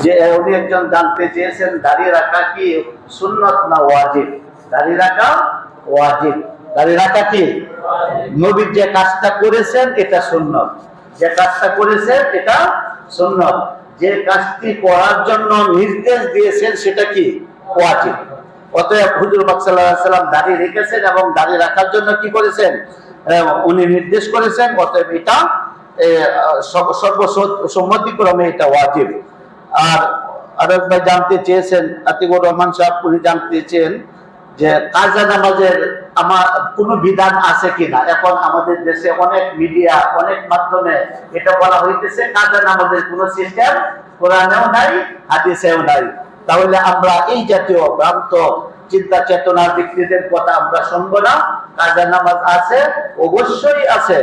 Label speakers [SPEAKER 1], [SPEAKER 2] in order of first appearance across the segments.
[SPEAKER 1] যে উনি একজন জানতে চেয়েছেন দাড়ি রাখা কি সুন্নত না ওয়াজিব। দাড়ি রাখা ওয়াজিব। দাড়ি রাখা কি নবী যে কাজটা করেছেন এটা সুন্নত, যে কাজটা করেছেন এটা সুন্নত, যে কাজটি করার জন্য নির্দেশ দিয়েছেন সেটা কি ওয়াজিব। অতএব হুজুর পাক সাল্লাল্লাহু আলাইহি ওয়াসাল্লাম দাড়ি রেখেছেন এবং দাড়ি রাখার জন্য কি করেছেন উনি নির্দেশ করেছেন। অতএব এটা সর্বসম্মতিক্রমে এটা ওয়াজিব। আর আরেক ভাই জানতে চেয়েছেন, আতিকুর রহমান সাহেব, উনি জানতে চেয়েছেন যে কাজা নামাজের আমার কোনো বিধান আছে কিনা। এখন আমাদের দেশে অনেক মিডিয়া, অনেক মাধ্যমে এটা বলা হইতেছে কাজা নামাজের কোনো সিস্টেম কোরআনেও নাই, হাদিসেও নাই। তাহলে আমরা এই জাতীয় ভ্রান্ত চিন্তা চেতনার ব্যক্তিদের কথা আমরা শুনবো না। কাজা নামাজ আছে, অবশ্যই আছে।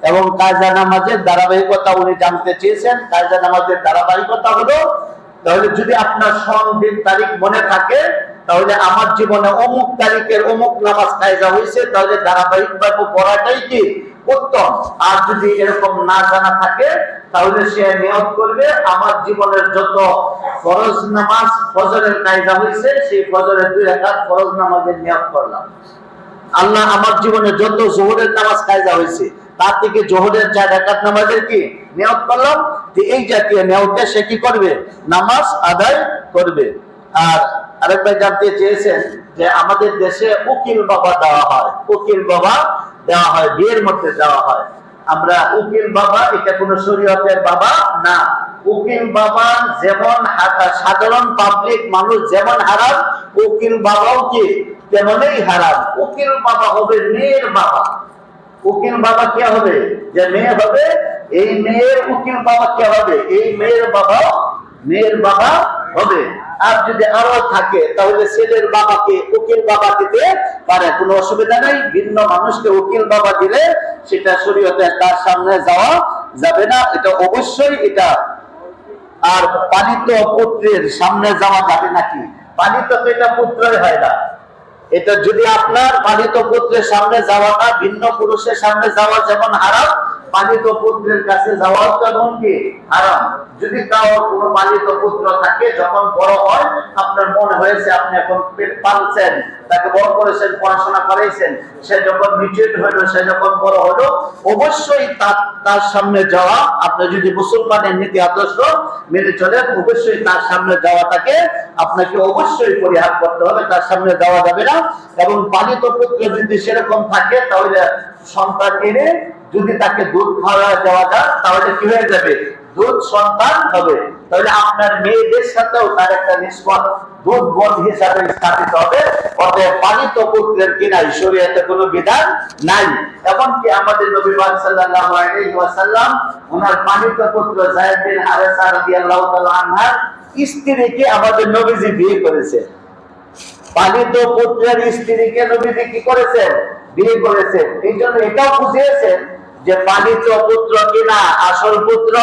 [SPEAKER 1] এবং কাজা নামাজের ধারাবাহিকতা উনি জানতে চেয়েছেন। কাজা নামাজের ধারাবাহিকতা হলো, তাহলে যদি আপনার সন দিন তারিখ মনে থাকে, তাহলে আমার জীবনে অমুক তারিখের অমুক নামাজ কায়দা হয়েছে, তাহলে ধারাবাহিকভাবে পড়াটাই কি উত্তম। আর যদি এরকম না জানা থাকে, তাহলে সে নিয়ত করবে আমার জীবনের যত ফরজ নামাজ ফজরের কায়দা হয়েছে, সেই ফজরের 2 রাকাত ফরজ নামাজের নিয়ত করলাম। আল্লাহ আমার জীবনে যত জোহরের নামাজ কায়দা হয়েছে, তার থেকে জোহরের 4 রাকাত নামাজের কি নিয়ত করলাম। যে এই জাতীয় নিয়তে সে কি করবে, নামাজ আদায় করবে। আর আরেক ভাই জানতে চেয়েছেন যে আমাদের দেশে উকিল বাবা দেওয়া হয়, উকিল বাবা দেওয়া হয়, বিয়ের মধ্যে দেওয়া হয়। আমরা উকিল বাবা, এটা কোন শরীয়তের বাবা না। উকিল বাবা যেমন সাধারণ পাবলিক মানুষ যেমন হারাম, উকিল বাবাও কি তেমনই হারাম। উকিল বাবা হবে মেয়ের বাবা। উকিল বাবা কে হবে, যে মেয়ে হবে, এই মেয়ের উকিল বাবা কে হবে, এই মেয়ের বাবা হবে। আর যদি আরো থাকে, তাহলে ছেলের বাবাকে উকিল বাবা দিতে পারে, কোনো অসুবিধা নাই। ভিন্ন মানুষকে উকিল বাবা দিলে সেটা শরীয়তে তার সামনে যাওয়া যাবে না, এটা অবশ্যই এটা। আর পালিত পুত্রের সামনে যাওয়া যাবে নাকি, পালিত তো এটা পুত্রই হয় না। এটা যদি আপনার পালিত পুত্রের সামনে যাওয়াটা ভিন্ন পুরুষের সামনে যাওয়া যেমন হারাম, পালিত পুত্রের কাছে যাওয়া তেমন কি হারাম। যদি কারো কোনো পালিত পুত্র থাকে, যখন বড় হয়, আপনার মনে হয়েছে আপনি এখন পালছেন, তাকে বড় করেছেন, পড়াশোনা করাইছেন, সে যখন ম্যাচিউরড হলো, সে যখন বড় হলো, অবশ্যই তার সামনে যাওয়া, আপনি যদি মুসলমানের নীতি আদর্শ মেনে চলেন, অবশ্যই তার সামনে যাওয়াটাকে আপনাকে অবশ্যই পরিহার করতে হবে, তার সামনে যাওয়া যাবে না। এবং পালিত পুত্র যদি সেরকম থাকে, তাহলে সন্তান এনে যদি তাকে দুধ খাওয়া দেওয়া যায়, তাহলে কি হয়ে যাবে, দুধ সন্তান হবে। তাহলে আপনার মেয়েদের সাথেও তার একটা নিষ্পদ দুধ বোন হিসাবে স্থাপিত হবে। অতএব পালিত পুত্রের কিনা শরীয়তে কোনো বিধান নাই। এমনকি আমাদের নবী পাক সাল্লাল্লাহু আলাইহি ওয়াসাল্লাম ওনার পালিত পুত্র যায়েদ বিন হারেসা রাদিয়াল্লাহু তাআলা আনহার স্ত্রীকে আমাদের নবীজি বিয়ে করেছেন। পালিত পুত্রের স্ত্রীকে নবীজি কি করেছেন, বিয়ে করেছেন। এই জন্য এটাও বুঝিয়েছেন যে পালিত পুত্র কিনা আসল পুত্র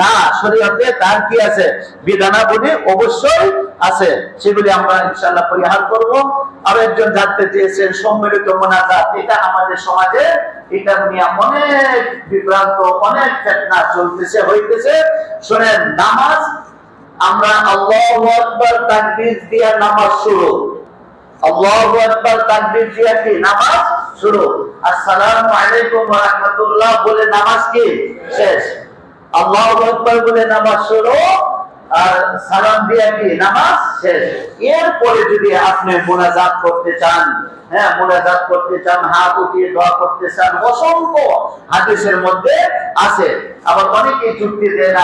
[SPEAKER 1] না, শরীয়তে তার কি আছে, বিধানাবলী অবশ্যই আছে, সেগুলি আমরা ইনশাআল্লাহ পরিহার করব। আর একজন জানতে চেয়েছেন সম্মিলিত মোনাজাত, এটা আমাদের সমাজে এটা নিয়ে অনেক বিভ্রান্ত, অনেক ফিতনা চলতেছে হইতেছে। শুনেন, নামাজ আমরা আল্লাহু আকবার তাকবীর দিয়ে নামাজ শুরু, আল্লাহু আকবার তাকবীর দিয়ে কি নামাজ শুরু, আসসালামু আলাইকুম ওয়া রাহমাতুল্লাহ বলে নামাজ কি শেষ। আল্লাহু আকবার বলে নামাজ শুরু, আর সালাম দিয়ে কি নামাজ শেষ। এরপরে যদি আপনি মোনাজাত করতে চান, হ্যাঁ মোনাজাত করতে চান, হাত উঠিয়ে দোয়া করতে চান, অসংখ্য হাদিসের মধ্যে আছে। আবার অনেকেই যুক্তি দেয় না,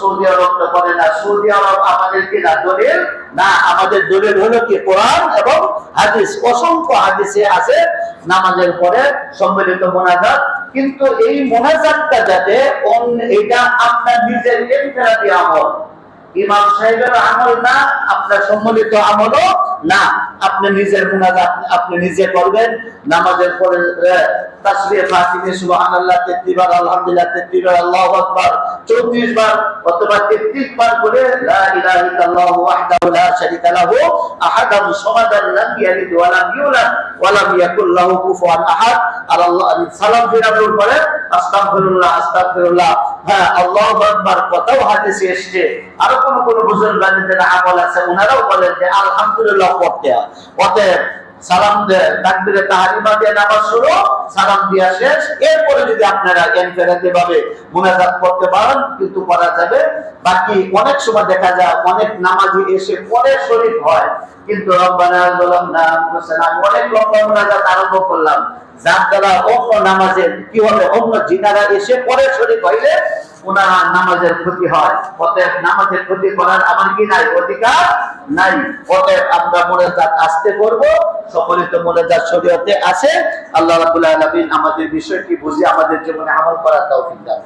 [SPEAKER 1] সৌদি আরব তো করে না, সৌদি আরব আমাদের কি না দলিল না, আমাদের দলিল হলো কি কোরআন এবং হাদিস। অসংখ্য হাদিসে আছে নামাজের পরে সম্মিলিত মোনাজাত। কিন্তু এই মোনাজাতটা যাতে এটা আপনার নিজের ইনফিরাদি আমল, ইমাম সাহেবের আমল না, আপনার সম্মিলিত আমলও না, আপনি নিজের মুনাজাত আপনি নিজে করবেন। নামাজের পরে তাসবিহ ফাতিমে সুবহানাল্লাহ 33 বার, আলহামদুলিল্লাহ 33 বার, আল্লাহু আকবার 34 বার অথবা 33 বার করে লা ইলাহা ইল্লাল্লাহু ওয়াহদাহু লা শারীকা লাহু আহাদান সামাদান লাম ইয়ালিদ ওয়া লাম ইউলাদ ওয়া লাম ইয়াকুল লাহু কুফুয়ান আহাদ। আর আল্লাহ সালাম ফিরানোর পরে আস্তাগফিরুল্লাহ আস্তাগফিরুল্লাহ, হ্যাঁ আল্লাহু আকবার কথাও হাদিসে এসেছে। আর কোন বুজুর্গানের যারা আমল আছে ওনারাও বলেন যে আলহামদুলিল্লাহ পড়তে হয়। অতএব সালাম তাকবীরে তাহরিমা দিয়ে নামাজ শুরু, সালাম দিয়া শেষ, এরপরে যদি আপনারা ইনফিরাদে ভাবে মুনাজাত করতে পারেন কিন্তু করা যাবে। বাকি অনেক সময় দেখা যায় অনেক নামাজি এসে পরে শরীক হয়, কিন্তু রব্বানা যালামনা আনফুসানা অনেক লম্বা মুনাজাত আরম্ভ করলাম, যার দ্বারা অন্য নামাজের কি হবে, অন্য জিনারা এসে পরে শরীক হইলে ওনার নামাজের ক্ষতি হয়। অতএব নামাজের ক্ষতি করার আমার কি নাই, অধিকার নাই। অতএব আমরা মুনাজাত আস্তে করব, সম্মিলিত মুনাজাত শরীয়তে আছে। আল্লাহ রাব্বুল আলামিন আমাদের বিষয়টি বুঝে আমাদের জীবনে আমল করার তৌফিক দান।